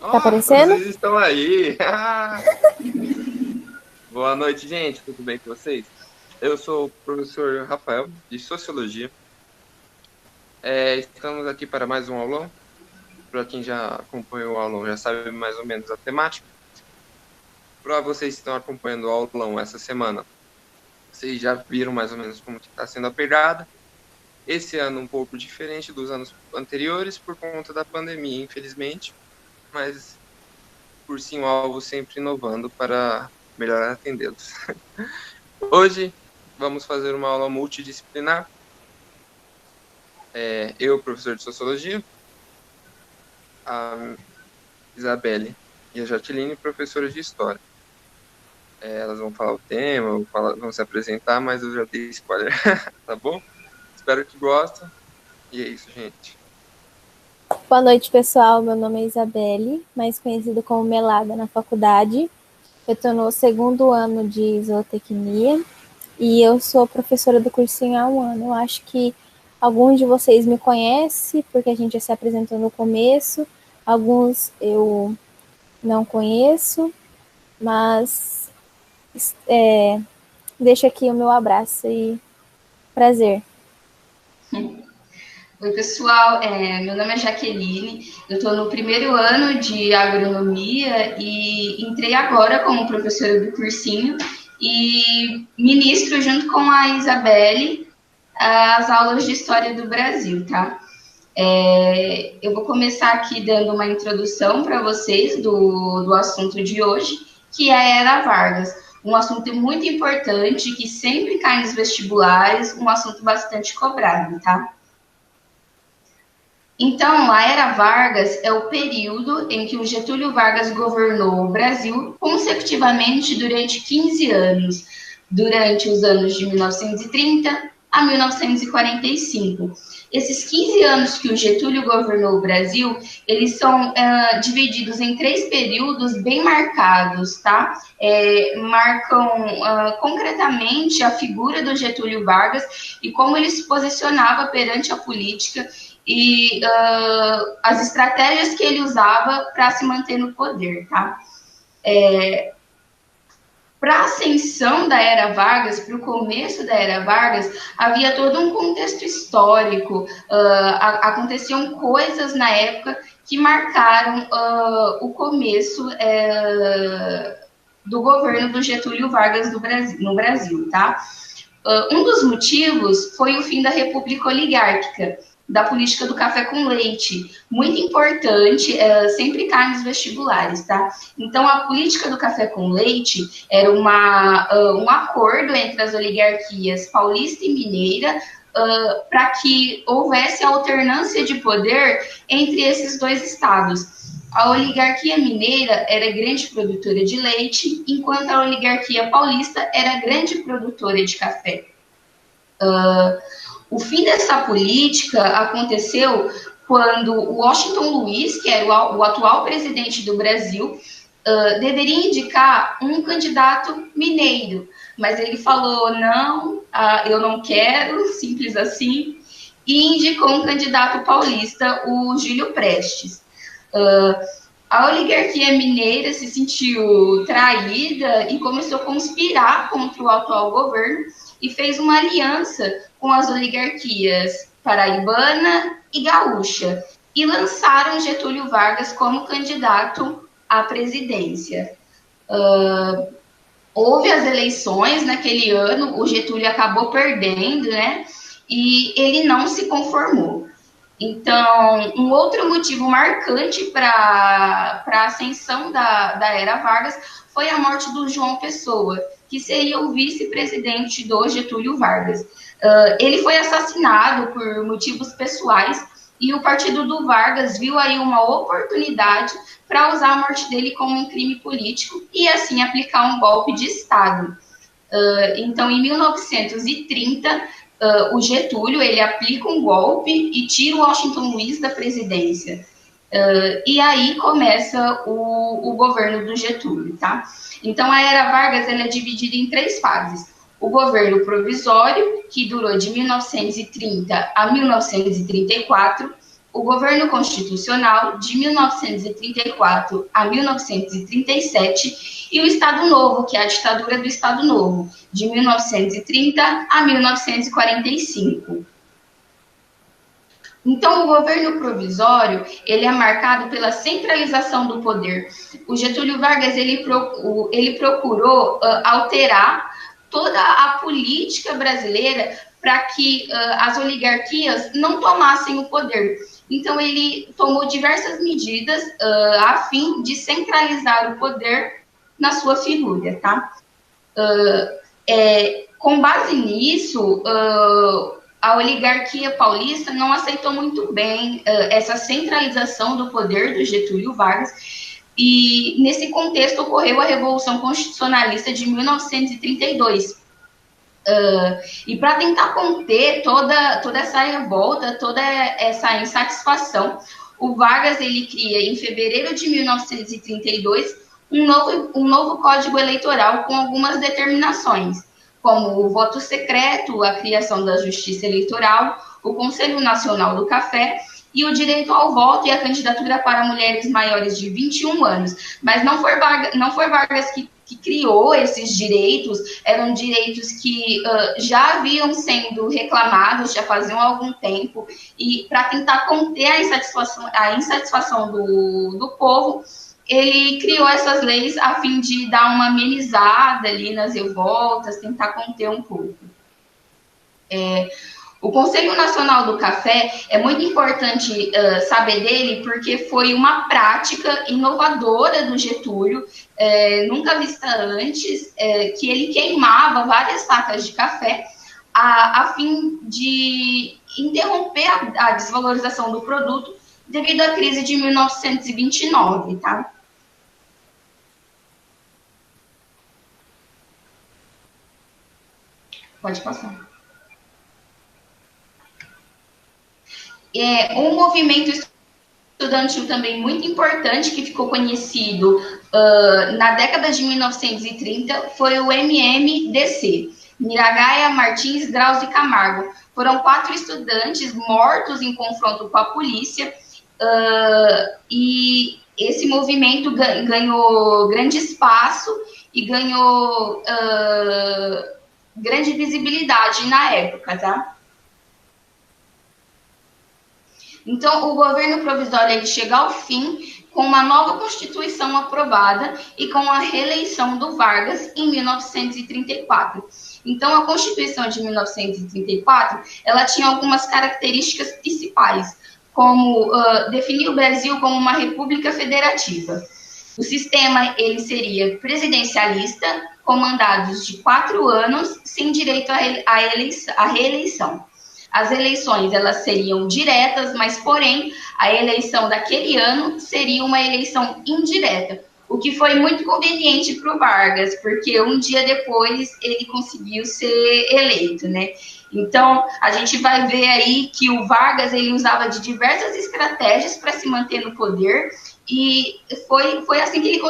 Tá Oh, aparecendo? vocês estão aí! Boa noite, gente. Tudo bem com vocês? Eu sou o professor Rafael, de Sociologia. Estamos aqui para mais um aulão. Para quem já acompanhou o aulão, já sabe mais ou menos a temática. Para vocês que estão acompanhando o aulão essa semana, vocês já viram mais ou menos como está sendo a pegada. Esse ano um pouco diferente dos anos anteriores por conta da pandemia, infelizmente. Mas, por sim, o alvo sempre inovando para melhor atendê-los. Hoje vamos fazer uma aula multidisciplinar. Eu, professor de Sociologia, a Isabelle e a Jatiline, professores de História. Elas vão falar o tema, vão se apresentar, mas eu já dei spoiler, tá bom? Espero que gostem. E é isso, gente. Boa noite, pessoal. Meu nome é Isabelle, mais conhecida como Melada na faculdade. Eu estou no segundo ano de zootecnia e eu sou professora do cursinho há um ano. Eu acho que alguns de vocês me conhecem, porque a gente já se apresentou no começo. Alguns eu não conheço, mas deixo aqui o meu abraço e prazer. Oi, pessoal. Meu nome é Jaqueline, eu estou no primeiro ano de agronomia e entrei agora como professora do cursinho e ministro junto com a Isabelle as aulas de História do Brasil, tá? Eu vou começar aqui dando uma introdução para vocês do assunto de hoje, que é a Era Vargas. Um assunto muito importante que sempre cai nos vestibulares, um assunto bastante cobrado, tá? Então, a Era Vargas é o período em que o Getúlio Vargas governou o Brasil consecutivamente durante 15 anos, durante os anos de 1930 a 1945. Esses 15 anos que o Getúlio governou o Brasil, eles são divididos em três períodos bem marcados, tá? Marcam concretamente a figura do Getúlio Vargas e como ele se posicionava perante a política e as estratégias que ele usava para se manter no poder, tá? Para a ascensão da Era Vargas, para o começo da Era Vargas, havia todo um contexto histórico, aconteciam coisas na época que marcaram o começo do governo do Getúlio Vargas no Brasil, tá? Um dos motivos foi o fim da República Oligárquica, da política do café com leite, muito importante, sempre cai nos vestibulares, tá? Então, a política do café com leite era um acordo entre as oligarquias paulista e mineira para que houvesse alternância de poder entre esses dois estados. A oligarquia mineira era grande produtora de leite, enquanto a oligarquia paulista era grande produtora de café. O fim dessa política aconteceu quando o Washington Luiz, que era o atual presidente do Brasil, deveria indicar um candidato mineiro, mas ele falou, não, eu não quero, simples assim, e indicou um candidato paulista, o Júlio Prestes. A oligarquia mineira se sentiu traída e começou a conspirar contra o atual governo e fez uma aliança com as oligarquias paraibana e gaúcha e lançaram Getúlio Vargas como candidato à presidência. Houve as eleições naquele ano, o Getúlio acabou perdendo, né? E ele não se conformou. Então, um outro motivo marcante para a ascensão da Era Vargas foi a morte do João Pessoa, que seria o vice-presidente do Getúlio Vargas. Ele foi assassinado por motivos pessoais e o partido do Vargas viu aí uma oportunidade para usar a morte dele como um crime político e assim aplicar um golpe de Estado. Então, em 1930, o Getúlio ele aplica um golpe e tira o Washington Luiz da presidência. E aí começa o governo do Getúlio, tá? Então, a Era Vargas ela é dividida em três fases. O governo provisório, que durou de 1930 a 1934, o governo constitucional de 1934 a 1937 e o Estado Novo, que é a ditadura do Estado Novo, de 1930 a 1945. Então, o governo provisório, ele é marcado pela centralização do poder. O Getúlio Vargas, ele procurou alterar toda a política brasileira para que as oligarquias não tomassem o poder. Então, ele tomou diversas medidas a fim de centralizar o poder na sua figura, tá? Com base nisso, a oligarquia paulista não aceitou muito bem essa centralização do poder do Getúlio Vargas, e nesse contexto ocorreu a Revolução Constitucionalista de 1932. E para tentar conter toda essa revolta, toda essa insatisfação, o Vargas ele cria, em fevereiro de 1932, um novo Código Eleitoral com algumas determinações, como o voto secreto, a criação da Justiça Eleitoral, o Conselho Nacional do Café e o direito ao voto e a candidatura para mulheres maiores de 21 anos. Mas não foi Vargas que criou esses direitos, eram direitos que já haviam sendo reclamados, já faziam algum tempo, e para tentar conter a insatisfação do povo, ele criou essas leis a fim de dar uma amenizada ali nas revoltas, tentar conter um pouco. O Conselho Nacional do Café é muito importante saber dele, porque foi uma prática inovadora do Getúlio, nunca vista antes, que ele queimava várias sacas de café a fim de interromper a desvalorização do produto devido à crise de 1929, tá? Pode passar. Um movimento estudantil também muito importante que ficou conhecido na década de 1930 foi o MMDC, Miragaia, Martins, Graus e Camargo. Foram 4 estudantes mortos em confronto com a polícia, e esse movimento ganhou grande espaço e ganhou grande visibilidade na época, tá? Então, o governo provisório ele chega ao fim com uma nova Constituição aprovada e com a reeleição do Vargas em 1934. Então, a Constituição de 1934, ela tinha algumas características principais, como definir o Brasil como uma república federativa. O sistema ele seria presidencialista, com mandados de 4 anos, sem direito à reeleição. As eleições elas seriam diretas, mas, porém, a eleição daquele ano seria uma eleição indireta, o que foi muito conveniente para o Vargas, porque um dia depois ele conseguiu ser eleito, né? Então, a gente vai ver aí que o Vargas ele usava de diversas estratégias para se manter no poder, e foi assim que ele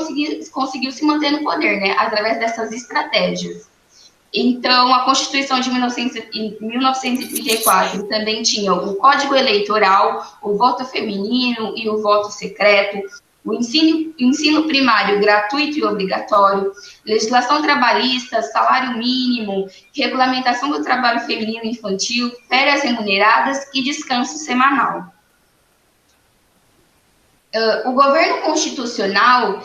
conseguiu se manter no poder, né? Através dessas estratégias. Então, a Constituição de 1934 também tinha o Código Eleitoral, o voto feminino e o voto secreto, o ensino primário gratuito e obrigatório, legislação trabalhista, salário mínimo, regulamentação do trabalho feminino e infantil, férias remuneradas e descanso semanal. O governo constitucional,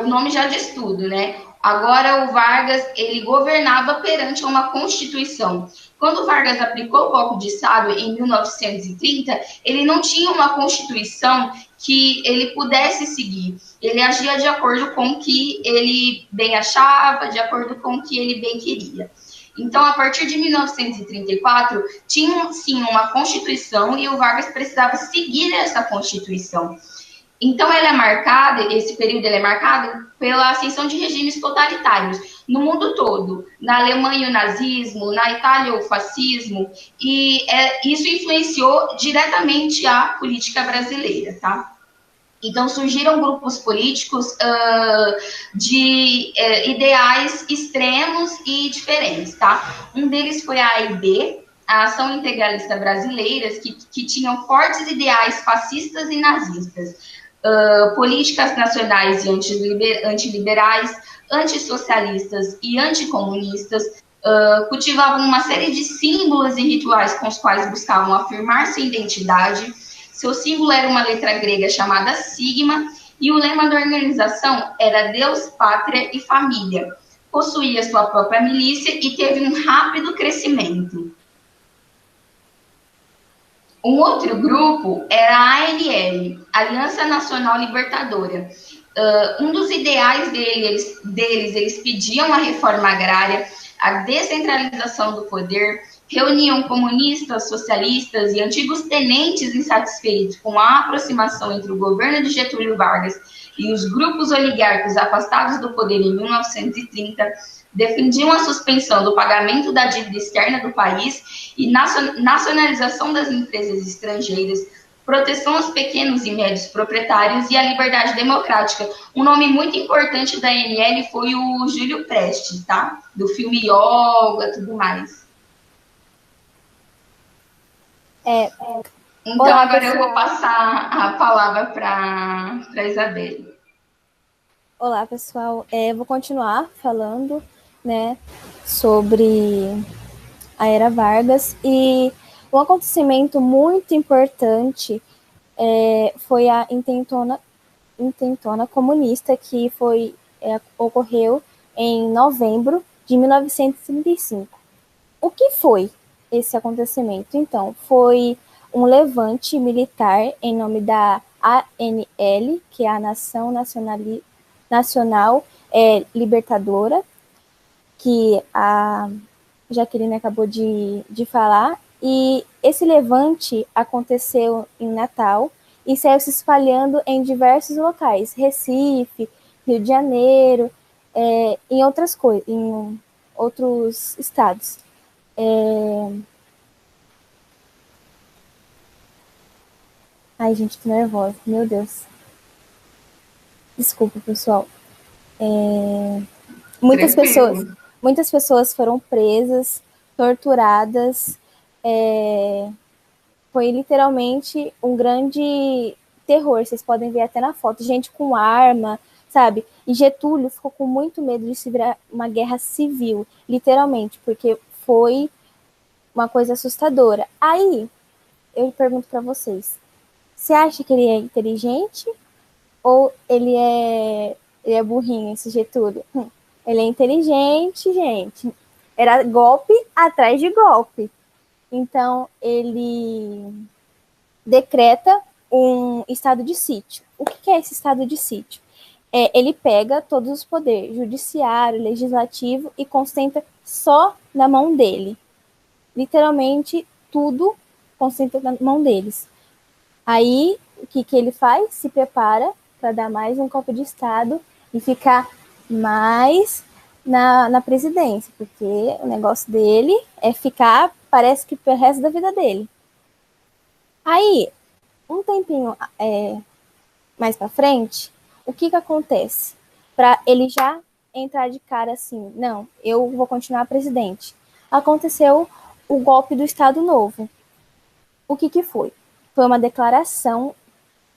o nome já diz tudo, né? Agora, o Vargas, ele governava perante uma Constituição. Quando o Vargas aplicou o golpe de Estado em 1930, ele não tinha uma Constituição que ele pudesse seguir. Ele agia de acordo com o que ele bem achava, de acordo com o que ele bem queria. Então, a partir de 1934, tinha, sim, uma Constituição e o Vargas precisava seguir essa Constituição. Então, esse período é marcado pela ascensão de regimes totalitários no mundo todo. Na Alemanha, o nazismo, na Itália, o fascismo, e isso influenciou diretamente a política brasileira, tá? Então, surgiram grupos políticos de ideais extremos e diferentes, tá? Um deles foi a AIB, a ação integralista brasileira, que tinham fortes ideais fascistas e nazistas, políticas nacionais e antiliberais, antissocialistas e anticomunistas, cultivavam uma série de símbolos e rituais com os quais buscavam afirmar sua identidade. Seu símbolo era uma letra grega chamada sigma, e o lema da organização era Deus, Pátria e Família. Possuía sua própria milícia e teve um rápido crescimento. Um outro grupo era a ANL, Aliança Nacional Libertadora. Um dos ideais deles, eles pediam a reforma agrária, a descentralização do poder, reuniam comunistas, socialistas e antigos tenentes insatisfeitos com a aproximação entre o governo de Getúlio Vargas e os grupos oligárquicos afastados do poder em 1930, defendiam a suspensão do pagamento da dívida externa do país e nacionalização das empresas estrangeiras, proteção aos pequenos e médios proprietários e a liberdade democrática. Um nome muito importante da ANL foi o Júlio Prestes, tá? Do filme Yoga, tudo mais. Então, olá, agora pessoal. Eu vou passar a palavra para a Isabelle. Olá, pessoal. Vou continuar falando, né, sobre a Era Vargas, e um acontecimento muito importante foi a intentona comunista, que ocorreu em novembro de 1935. O que foi esse acontecimento? Então, foi um levante militar em nome da ANL, que é a Nação Nacional Libertadora, que a Jaqueline acabou de falar, e esse levante aconteceu em Natal e saiu se espalhando em diversos locais, Recife, Rio de Janeiro, em outros estados. Ai, gente, tô nervosa, meu Deus. Desculpa, pessoal. Muitas pessoas foram presas, torturadas. Foi literalmente um grande terror. Vocês podem ver até na foto. Gente com arma, sabe? E Getúlio ficou com muito medo de se virar uma guerra civil, literalmente, porque foi uma coisa assustadora. Aí, eu pergunto para vocês, você acha que ele é inteligente ou ele é burrinho, esse Getúlio? Ele é inteligente, gente. Era golpe atrás de golpe. Então, ele decreta um estado de sítio. O que é esse estado de sítio? Ele pega todos os poderes, judiciário, legislativo, e concentra só na mão dele. Literalmente, tudo concentra na mão deles. Aí, o que ele faz? Se prepara para dar mais um golpe de Estado e ficar mais na presidência, porque o negócio dele é ficar, parece que pelo resto da vida dele. Aí, um tempinho mais para frente, o que acontece? Para ele já entrar de cara assim, não, eu vou continuar presidente. Aconteceu o golpe do Estado Novo. O que foi? Foi uma declaração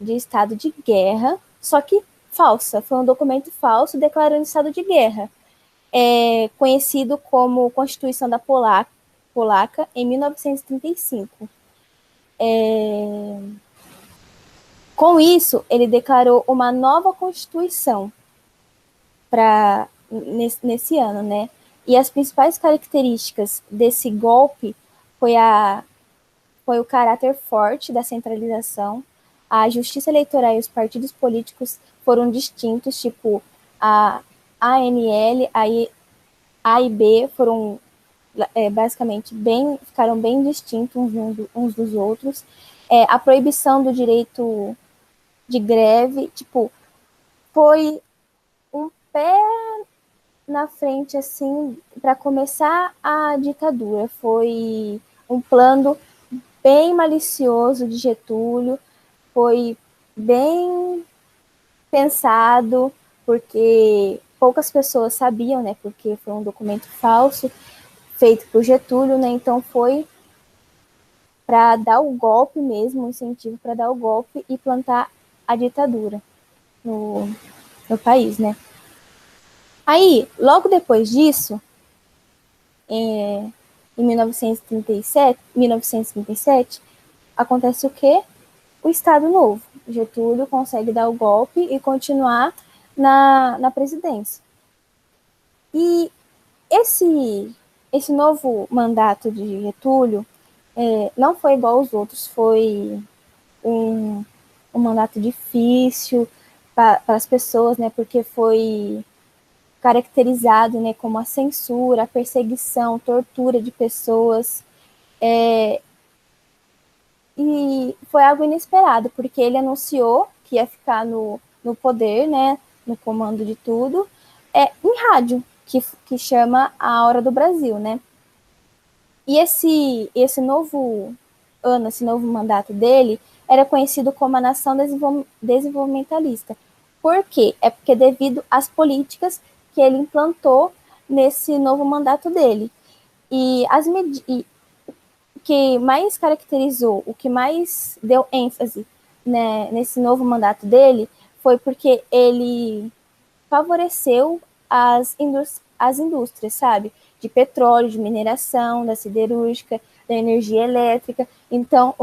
de estado de guerra, só que falsa. Foi um documento falso declarando estado de guerra. Conhecido como Constituição da Polaca, em 1935. Com isso, ele declarou uma nova Constituição nesse ano, né? E as principais características desse golpe foi o caráter forte da centralização, a justiça eleitoral e os partidos políticos foram distintos, tipo a ANL, A e B foram basicamente ficaram bem distintos uns dos outros. A proibição do direito de greve, tipo, foi um pé na frente, assim, para começar a ditadura. Foi um plano bem malicioso de Getúlio, foi bem pensado, porque poucas pessoas sabiam, né, porque foi um documento falso, feito por Getúlio, né, então foi para dar o golpe mesmo, um incentivo para dar o golpe e plantar a ditadura no país, né? Aí, logo depois disso, em 1937, acontece o quê? O Estado Novo. Getúlio consegue dar o golpe e continuar na presidência. E esse novo mandato de Getúlio não foi igual aos outros, foi um mandato difícil para as pessoas, né, porque foi caracterizado, né, como a censura, a perseguição, tortura de pessoas, e foi algo inesperado, porque ele anunciou que ia ficar no poder, né, no comando de tudo, em rádio, que chama A Hora do Brasil, né. E esse novo ano, esse novo mandato dele, era conhecido como a nação desenvolvimentalista. Por quê? É porque devido às políticas que ele implantou nesse novo mandato dele. E o que mais caracterizou, o que mais deu ênfase, né, nesse novo mandato dele foi porque ele favoreceu as indústrias, sabe? De petróleo, de mineração, da siderúrgica, da energia elétrica. Então,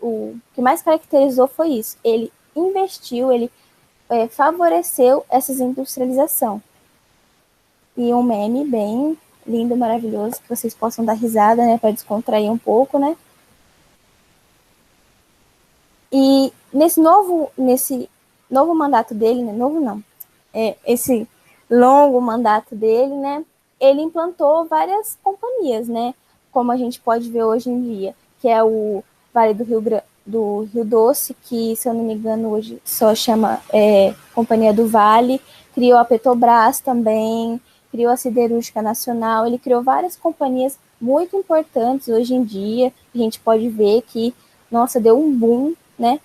o que mais caracterizou foi isso. Ele investiu, ele favoreceu essa industrialização. E um meme bem lindo, maravilhoso, que vocês possam dar risada, né, para descontrair um pouco, né? E nesse novo mandato dele, né, novo não, esse longo mandato dele, né, ele implantou várias companhias, né, como a gente pode ver hoje em dia, que é o Vale do Rio Doce, que, se eu não me engano, hoje só chama Companhia do Vale, criou a Petrobras também, criou a Siderúrgica Nacional, ele criou várias companhias muito importantes hoje em dia, a gente pode ver que, nossa, deu um boom, né.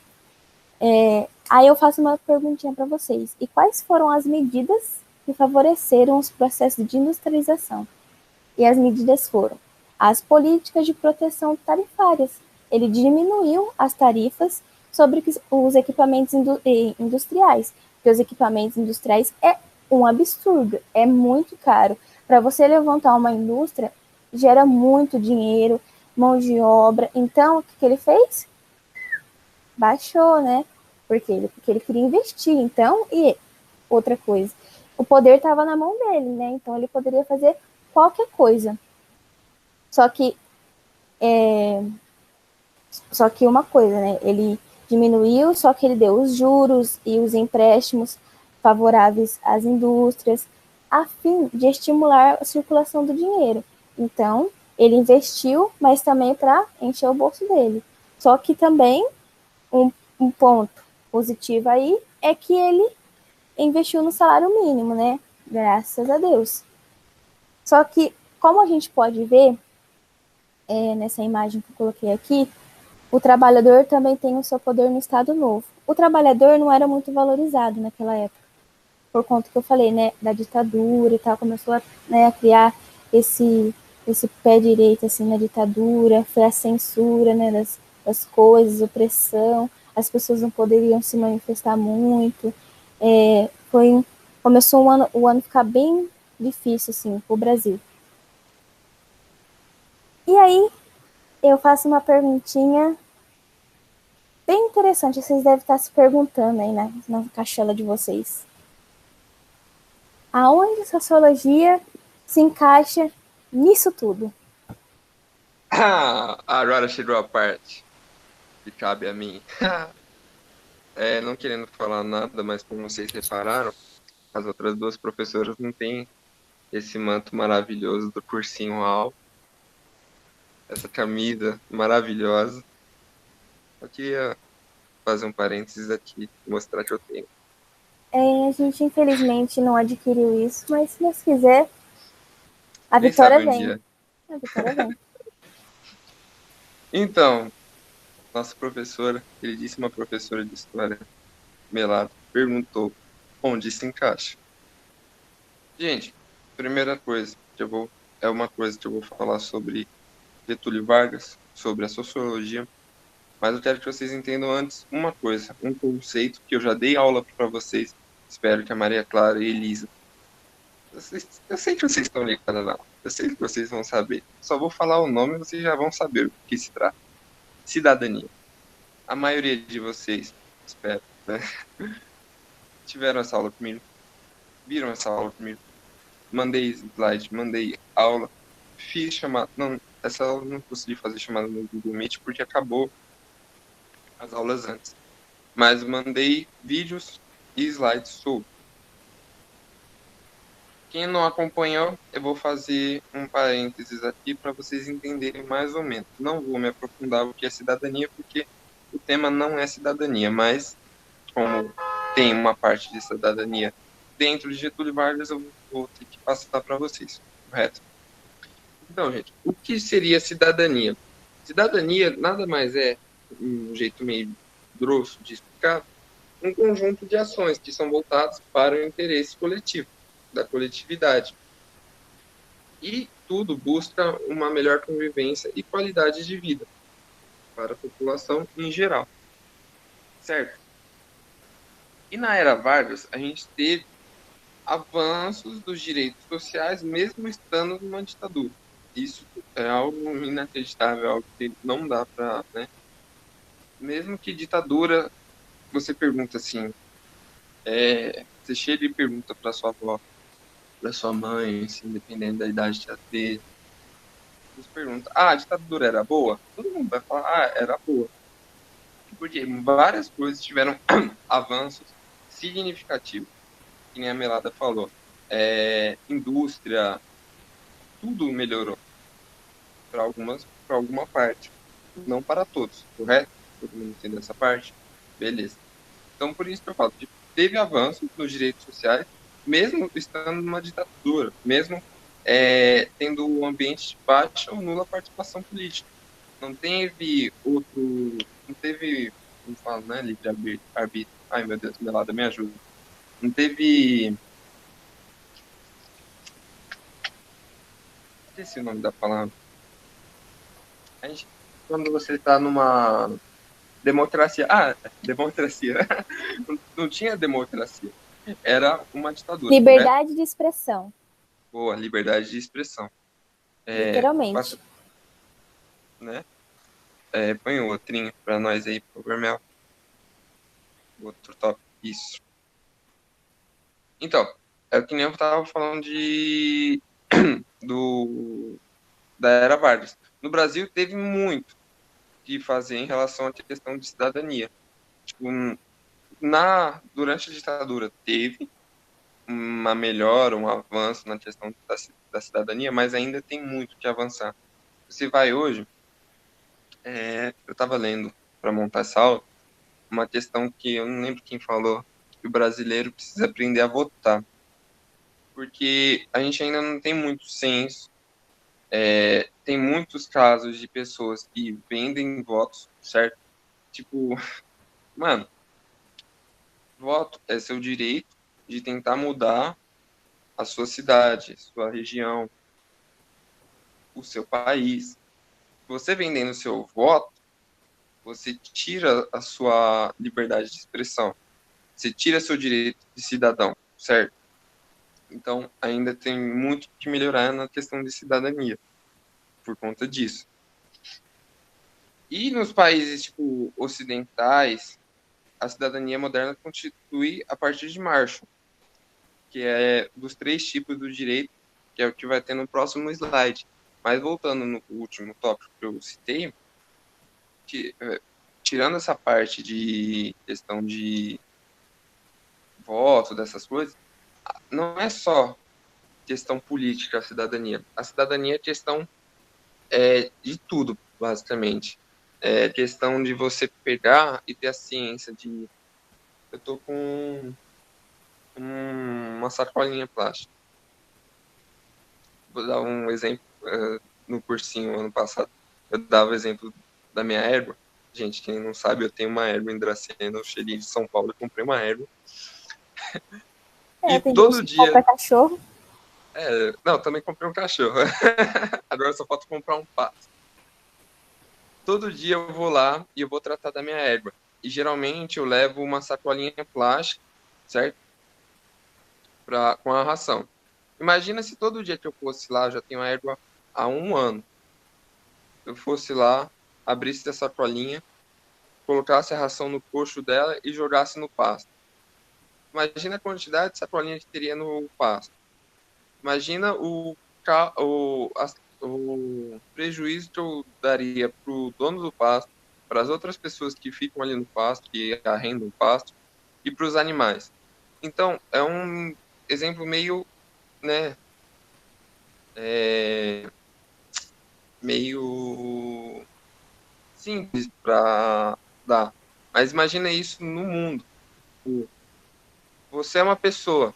Aí eu faço uma perguntinha para vocês. E quais foram as medidas que favoreceram os processos de industrialização? E as medidas foram as políticas de proteção tarifárias. Ele diminuiu as tarifas sobre os equipamentos industriais, porque os equipamentos industriais é um absurdo, é muito caro. Para você levantar uma indústria, gera muito dinheiro, mão de obra. Então, o que ele fez? Baixou, né? Porque ele queria investir. Então, e outra coisa, o poder estava na mão dele, né? Então ele poderia fazer qualquer coisa. Só que uma coisa, né? Ele diminuiu, só que ele deu os juros e os empréstimos favoráveis às indústrias, a fim de estimular a circulação do dinheiro. Então, ele investiu, mas também para encher o bolso dele. Só que também um ponto positivo aí é que ele investiu no salário mínimo, né? Graças a Deus. Só que, como a gente pode ver nessa imagem que eu coloquei aqui, o trabalhador também tem o seu poder no Estado Novo. O trabalhador não era muito valorizado naquela época, por conta que eu falei, né, da ditadura e tal, começou a criar esse pé direito assim na ditadura, foi a censura, né, das coisas, opressão, as pessoas não poderiam se manifestar muito, começou o ano ficar bem difícil assim para o Brasil. E aí eu faço uma perguntinha bem interessante, vocês devem estar se perguntando aí na cachola de vocês. Aonde a sociologia se encaixa nisso tudo? Agora chegou a parte que cabe a mim. Não querendo falar nada, mas como vocês repararam, as outras duas professoras não têm esse manto maravilhoso do cursinho alto, essa camisa maravilhosa. Eu queria fazer um parênteses aqui e mostrar que eu tenho. A gente infelizmente não adquiriu isso, mas se Deus quiser, a Quem vitória sabe um vem. dia. A vitória vem. Então, nossa professora, queridíssima professora de história, Melado, perguntou onde se encaixa. Gente, primeira coisa é uma coisa que eu vou falar sobre Getúlio Vargas, sobre a sociologia, mas eu quero que vocês entendam antes uma coisa, um conceito que eu já dei aula para vocês, espero que a Maria Clara e a Elisa, eu sei que vocês estão ligados lá, eu sei que vocês vão saber, só vou falar o nome e vocês já vão saber o que se trata. Cidadania. A maioria de vocês, espero, né? Tiveram essa aula comigo, viram essa aula comigo, mandei slide, mandei aula, fiz chamada, não, essa aula eu não consegui fazer chamada no Google Meet porque acabou as aulas antes, mas mandei vídeos e slides sobre. Quem não acompanhou, eu vou fazer um parênteses aqui para vocês entenderem mais ou menos. Não vou me aprofundar o que é cidadania, porque o tema não é cidadania, mas como tem uma parte de cidadania dentro de Getúlio Vargas, eu vou ter que passar para vocês, correto? Então, gente, o que seria cidadania? Cidadania nada mais é, um jeito meio grosso de explicar, um conjunto de ações que são voltadas para o interesse coletivo, da coletividade. E tudo busca uma melhor convivência e qualidade de vida para a população em geral. Certo? E na era Vargas, a gente teve avanços dos direitos sociais, mesmo estando numa ditadura. Isso é algo inacreditável, algo que não dá para, né? Mesmo que ditadura, você pergunta assim, você chega e pergunta para sua avó, para sua mãe, assim, dependendo da idade que ela tem, você pergunta, a ditadura era boa? Todo mundo vai falar, era boa. Porque várias coisas tiveram avanços significativos, que nem a Melada falou. Indústria, tudo melhorou para alguma parte, não para todos, correto? Todo mundo entende essa parte? Beleza. Então, por isso que eu falo, que teve avanços nos direitos sociais, mesmo estando numa ditadura, mesmo tendo um ambiente de baixa ou nula participação política. Não teve não teve, como fala, né, livre arbítrio. Ai, meu Deus, Melada, me ajuda. Não teve, esqueci o nome da palavra. Quando você está numa democracia, democracia, não tinha democracia, era uma ditadura. Liberdade de expressão. Boa, liberdade de expressão. Literalmente. Né? Põe o outrinho para nós aí, por favor, Mel. Outro top. Isso. Então, é o que nem eu estava falando da Era Vargas. No Brasil, teve muito que fazer em relação à questão de cidadania. Tipo, durante a ditadura, teve uma melhora, um avanço na questão da cidadania, mas ainda tem muito que avançar. Você vai hoje, eu estava lendo para montar essa aula, uma questão que eu não lembro quem falou, que o brasileiro precisa aprender a votar. Porque a gente ainda não tem muito senso, tem muitos casos de pessoas que vendem votos, certo? Tipo, mano, voto é seu direito de tentar mudar a sua cidade, sua região, o seu país. Você vendendo seu voto, você tira a sua liberdade de expressão. Você tira seu direito de cidadão, certo? Então, ainda tem muito que melhorar na questão de cidadania, por conta disso. E nos países, tipo, ocidentais, a cidadania moderna constitui a partir de Marshall, que é dos 3 tipos do direito, que é o que vai ter no próximo slide. Mas voltando no último tópico que eu citei, tirando essa parte de questão de voto, dessas coisas, não é só questão política a cidadania. A cidadania é questão de tudo, basicamente. É questão de você pegar e ter a ciência de... Eu tô com uma sacolinha plástica. Vou dar um exemplo. No cursinho, ano passado, eu dava o exemplo da minha égua. Gente, quem não sabe, eu tenho uma égua em Dracena, eu cheguei de São Paulo e comprei uma égua. E tem todo gente que dia... compra cachorro. Não, também comprei um cachorro. Agora só falta comprar um pato. todo dia eu vou lá e eu vou tratar da minha erva. E geralmente eu levo uma sacolinha plástica, certo? Com a ração. Imagina se todo dia que eu fosse lá, eu já tenho a erva há 1 ano, eu fosse lá, abrisse essa sacolinha, colocasse a ração no coxo dela e jogasse no pasto. Imagina a quantidade de sacolinha que teria no pasto. Imagina o prejuízo que eu daria para o dono do pasto, para as outras pessoas que ficam ali no pasto, que arrendam o pasto, e para os animais. Então, é um exemplo meio, né, meio simples para dar. Mas imagina isso no mundo. Você é uma pessoa,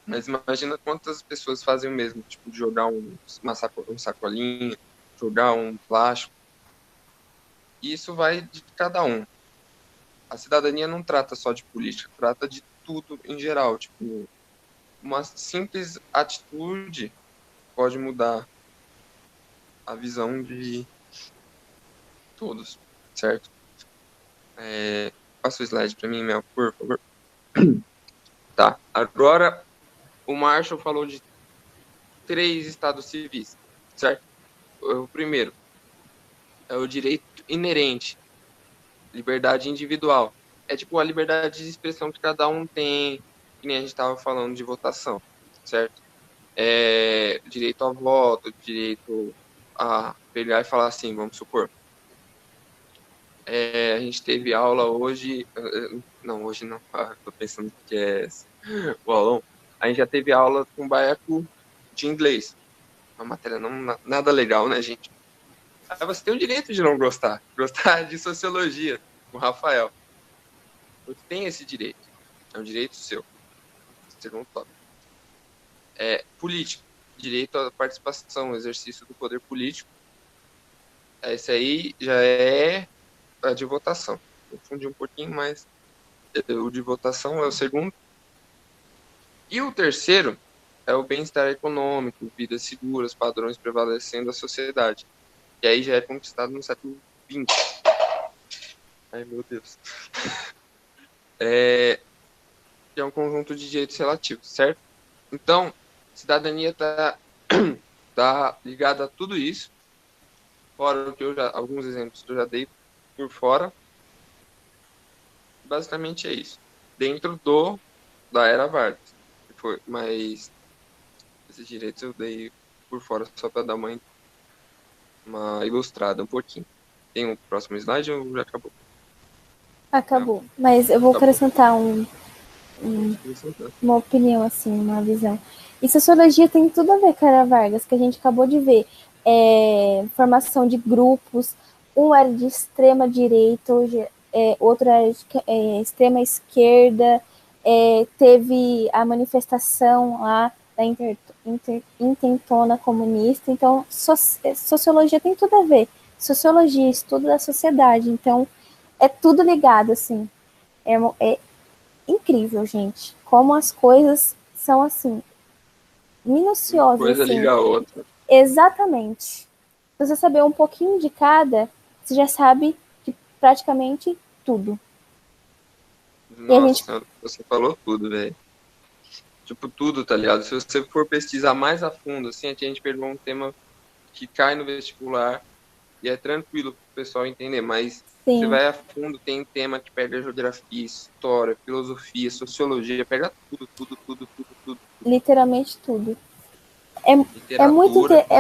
mas imagina quantas pessoas fazem o mesmo, tipo, de jogar um sacolinha, jogar um plástico. E isso vai de cada um. A cidadania não trata só de política, trata de tudo em geral. Tipo, uma simples atitude pode mudar a visão de todos, certo? Passa o slide para mim, Mel, por favor. Tá, agora o Marshall falou de 3 estados civis, certo? O primeiro é o direito inerente, liberdade individual. É tipo a liberdade de expressão que cada um tem, que nem a gente estava falando de votação, certo? Direito ao voto, direito a pegar e falar assim, vamos supor. A gente teve aula hoje, não, hoje não, tô pensando que é o aulão. A gente já teve aula com o Baiacu de inglês. Uma matéria nada legal, né, gente? Aí você tem o direito de não gostar de sociologia com o Rafael. Você tem esse direito. É um direito seu. Segundo tópico. Político. Direito à participação, exercício do poder político. Esse aí já é a de votação. Confundi um pouquinho, mas o de votação é o segundo. E o terceiro é o bem-estar econômico, vidas seguras, padrões prevalecendo a sociedade. E aí já é conquistado no século XX. Ai, meu Deus. É um conjunto de direitos relativos, certo? Então, cidadania tá ligada a tudo isso, fora o que alguns exemplos que eu já dei por fora. Basicamente é isso. Dentro da Era Vargas. Mas esses direitos eu dei por fora só para dar uma ilustrada um pouquinho. Tem um próximo slide ou já acabou? Acabou. Mas eu vou acrescentar uma opinião, assim, uma visão. E sociologia tem tudo a ver com a Era Vargas, que a gente acabou de ver. Formação de grupos, um era de extrema direita, outro era de extrema esquerda, teve a manifestação lá da intentona comunista. Então, sociologia tem tudo a ver. Sociologia, estudo da sociedade. Então, é tudo ligado, assim. É incrível, gente. Como as coisas são, assim, minuciosas. Uma coisa assim. liga a outra. Exatamente. Se você saber um pouquinho de cada, você já sabe de praticamente tudo. Nossa, você falou tudo, velho. Tipo, tudo, tá ligado? Se você for pesquisar mais a fundo, assim, aqui a gente pegou um tema que cai no vestibular e é tranquilo pro pessoal entender, mas Sim. Você vai a fundo, tem tema que pega geografia, história, filosofia, sociologia, pega tudo. Literalmente tudo. É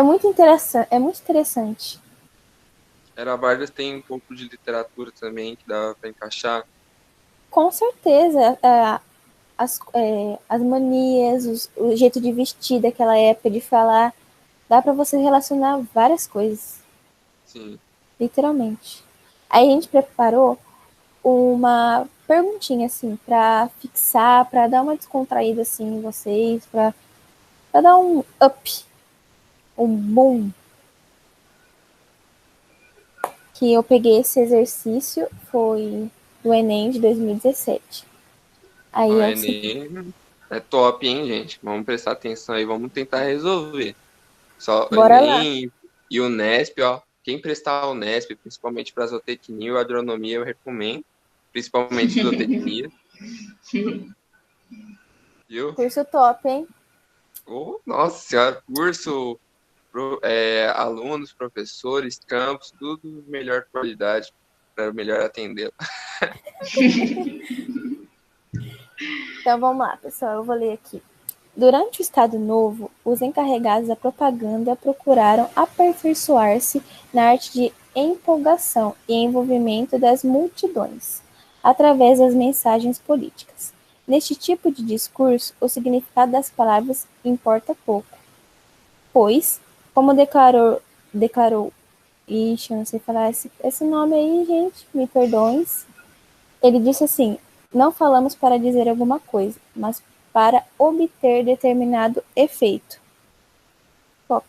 muito interessante. Era Vargas tem um pouco de literatura também que dá para encaixar. Com certeza. As manias, o jeito de vestir daquela época, de falar, dá para você relacionar várias coisas. Sim. Literalmente. Aí a gente preparou uma perguntinha, assim, para fixar, para dar uma descontraída, assim, em vocês, para dar um up, um boom. Que eu peguei esse exercício, foi do Enem de 2017. Aí o Enem é top, hein, gente? Vamos prestar atenção aí, vamos tentar resolver. Só Bora Enem lá. E o Nesp, ó, quem prestar a Unesp, principalmente para zootecnia ou agronomia, eu recomendo, principalmente zootecnia. Viu? Curso top, hein? Oh, nossa senhora, curso, alunos, professores, campos, tudo melhor qualidade para melhor atender. Então vamos lá, pessoal, eu vou ler aqui. Durante o Estado Novo, os encarregados da propaganda procuraram aperfeiçoar-se na arte de empolgação e envolvimento das multidões, através das mensagens políticas. Neste tipo de discurso, o significado das palavras importa pouco, pois, como declarou, ixi, eu não sei falar esse nome aí, gente, me perdoem. Ele disse assim: não falamos para dizer alguma coisa, mas para obter determinado efeito. Top.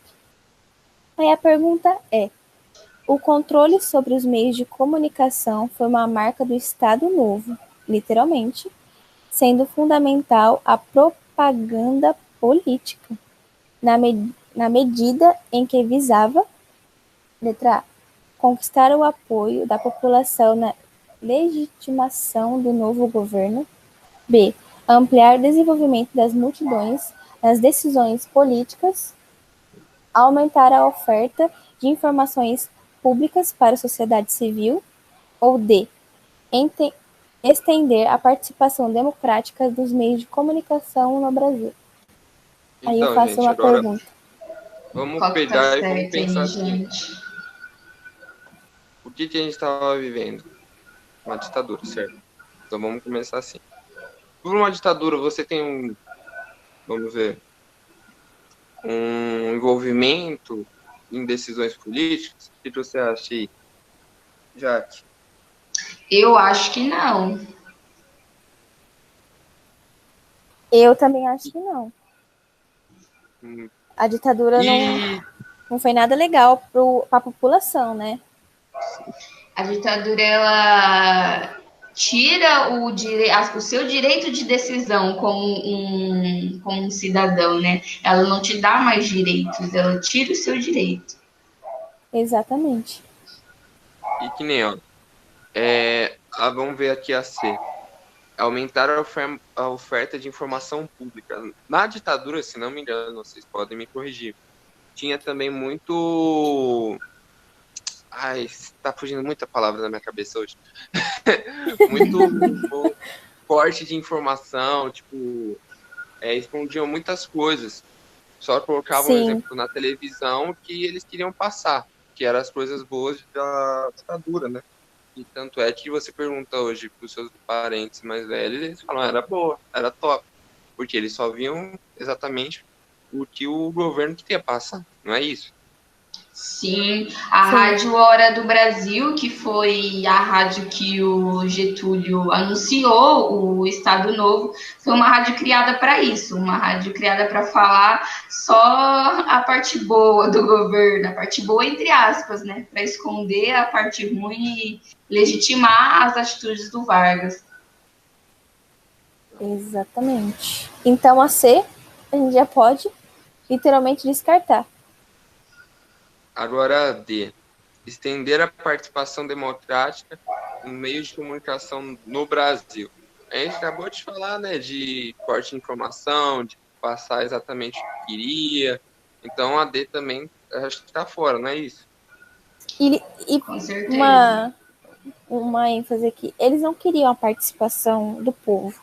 Aí a pergunta é: o controle sobre os meios de comunicação foi uma marca do Estado Novo, literalmente, sendo fundamental a propaganda política, na medida em que visava, letra A, conquistar o apoio da população na legitimação do novo governo, B, ampliar o desenvolvimento das multidões nas decisões políticas, aumentar a oferta de informações públicas para a sociedade civil, ou D, estender a participação democrática dos meios de comunicação no Brasil. Aí eu Então, faço gente, uma agora pergunta. vamos Qual que tá pegar e vamos certo pensar aí, assim, gente? o que a gente estava vivendo? Uma ditadura, certo? Então vamos começar assim. Por uma ditadura, você tem vamos ver, um envolvimento em decisões políticas? O que você acha aí, Jaque? Eu acho que não. Eu também acho que não. Hum, A ditadura E não foi nada legal para a população, né? A ditadura, ela tira o seu direito de decisão como um cidadão, né? Ela não te dá mais direitos, ela tira o seu direito. Exatamente. que nem, ó, vamos ver aqui a C. Aumentar a oferta de informação pública. Na ditadura, se não me engano, vocês podem me corrigir, tinha também muito. Ai, tá fugindo muita palavra da minha cabeça hoje. Muito corte de informação, tipo, escondiam muitas coisas. Só colocavam, um Sim, exemplo, na televisão que eles queriam passar, que eram as coisas boas da ditadura, né? E tanto é que você pergunta hoje para os seus parentes mais velhos, eles falam, era boa, era top. Porque eles só viam exatamente o que o governo queria passar, não é isso? Sim, a sim, Rádio Hora do Brasil, que foi a rádio que o Getúlio anunciou o Estado Novo, foi uma rádio criada para isso, uma rádio criada para falar só a parte boa do governo, a parte boa entre aspas, né, para esconder a parte ruim e legitimar as atitudes do Vargas. exatamente. Então a C a gente já pode literalmente descartar. Agora, D. Estender a participação democrática no meio de comunicação no Brasil. A gente acabou de falar, né, de corte de informação, de passar exatamente o que queria. Então, a D também, acho que está fora, não é isso? E Com certeza. uma ênfase aqui. Eles não queriam a participação do povo.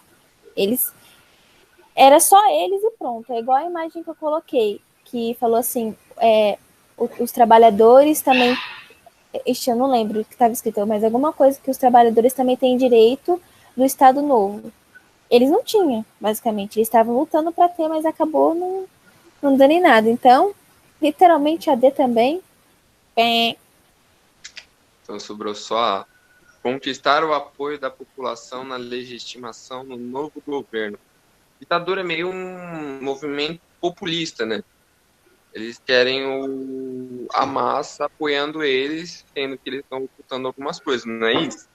Era só eles e pronto. É igual a imagem que eu coloquei, que falou assim, os trabalhadores também, eu não lembro o que estava escrito, mas alguma coisa que os trabalhadores também têm direito do Estado Novo. Eles não tinham, basicamente. Eles estavam lutando para ter, mas acabou não dando em nada. Então, literalmente a D também. Então, sobrou só a conquistar o apoio da população na legitimação no novo governo. Ditadura é meio um movimento populista, né? Eles querem a massa apoiando eles, sendo que eles estão ocultando algumas coisas, não é isso?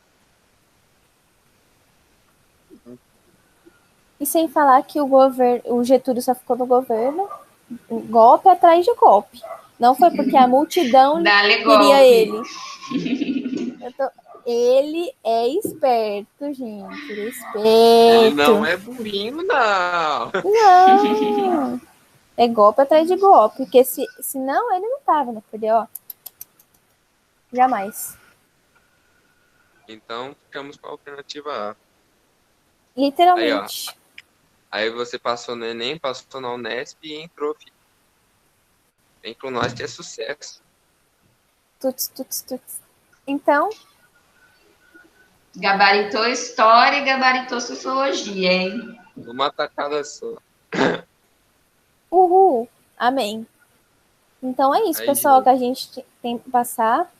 E sem falar que o Getúlio só ficou no governo golpe atrás de golpe. Não foi porque a multidão Dá-lhe queria golpe. ele. Ele é esperto, gente. Ele Ele é não esperto. é burrinho, não. Não. É golpe atrás de golpe. Porque se não, ele não tava na ó. Jamais. Então, ficamos com a alternativa A. Aí, ó. Literalmente. Aí você passou no Enem, passou na Unesp e entrou, filho. Vem com nós que é sucesso. Tuts, tuts, tuts. Então, Gabaritou história e gabaritou sociologia, hein? Uma tacada só. uhul. Amém. Então é isso, Aí, pessoal, que gente, a gente tem que passar.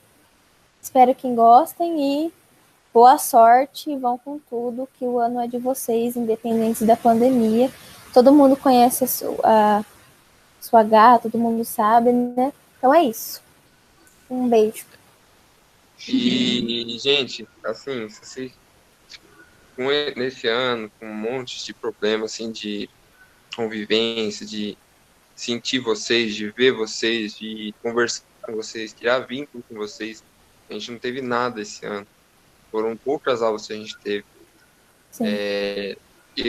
Espero que gostem e boa sorte. Vão com tudo, que o ano é de vocês, independente da pandemia. Todo mundo conhece a sua gata, todo mundo sabe, né? Então é isso. Um beijo. E, gente, assim, se vocês, nesse ano, com um monte de problema, assim, de convivência, de sentir vocês, de ver vocês, de conversar com vocês, criar vínculo com vocês, a gente não teve nada esse ano. Foram poucas aulas que a gente teve. Sim.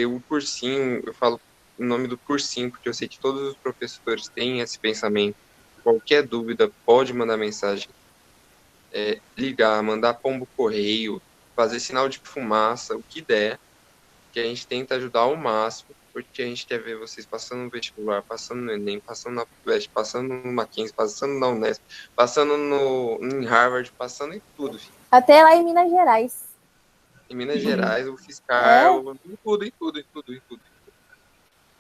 O cursinho, eu falo o nome do cursinho, porque eu sei que todos os professores têm esse pensamento. Qualquer dúvida, pode mandar mensagem, ligar, mandar pombo correio, fazer sinal de fumaça, o que der, que a gente tenta ajudar ao máximo, porque a gente quer ver vocês passando no vestibular, passando no Enem, passando na FUVEST, passando no Mackenzie, passando na Unesp, passando em Harvard, passando em tudo, filho. Até lá em Minas Gerais. Em Minas Gerais, o fiscal, em tudo, em tudo, em tudo, em tudo.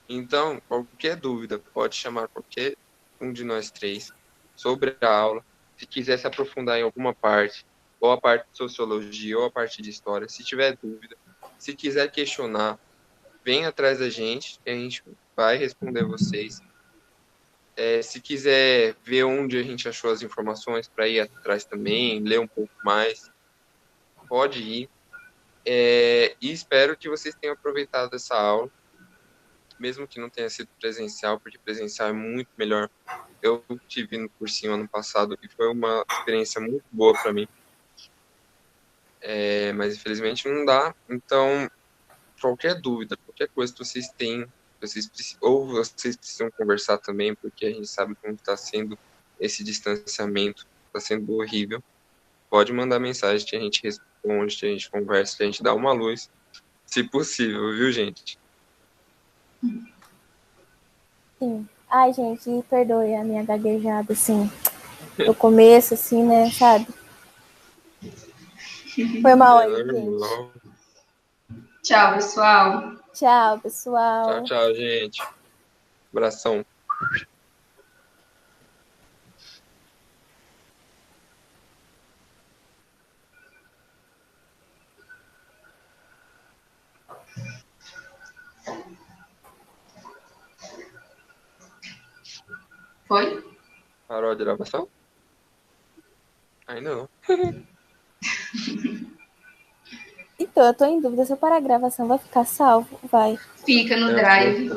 Então, qualquer dúvida, pode chamar qualquer um de nós três sobre a aula. Se quiser se aprofundar em alguma parte, ou a parte de sociologia, ou a parte de história, se tiver dúvida, se quiser questionar, vem atrás da gente, que a gente vai responder vocês. Se quiser ver onde a gente achou as informações para ir atrás também, ler um pouco mais, pode ir. E espero que vocês tenham aproveitado essa aula, mesmo que não tenha sido presencial, porque presencial é muito melhor. Eu tive no cursinho ano passado e foi uma experiência muito boa para mim. Mas infelizmente não dá. Então, qualquer dúvida, qualquer coisa que vocês têm, ou vocês precisam conversar também, porque a gente sabe como está sendo esse distanciamento, está sendo horrível. Pode mandar mensagem que a gente responde, que a gente conversa, que a gente dá uma luz, se possível, viu, gente? Sim. Ai, gente, perdoe a minha gaguejada, assim, no começo, assim, né, sabe? Foi mal aí, gente. Tchau, pessoal. Tchau, pessoal. Tchau, tchau, gente. Abração. Foi? Parou a gravação? Ainda não. Então, eu tô em dúvida se eu parar a gravação vai ficar salvo? Vai. Fica no drive.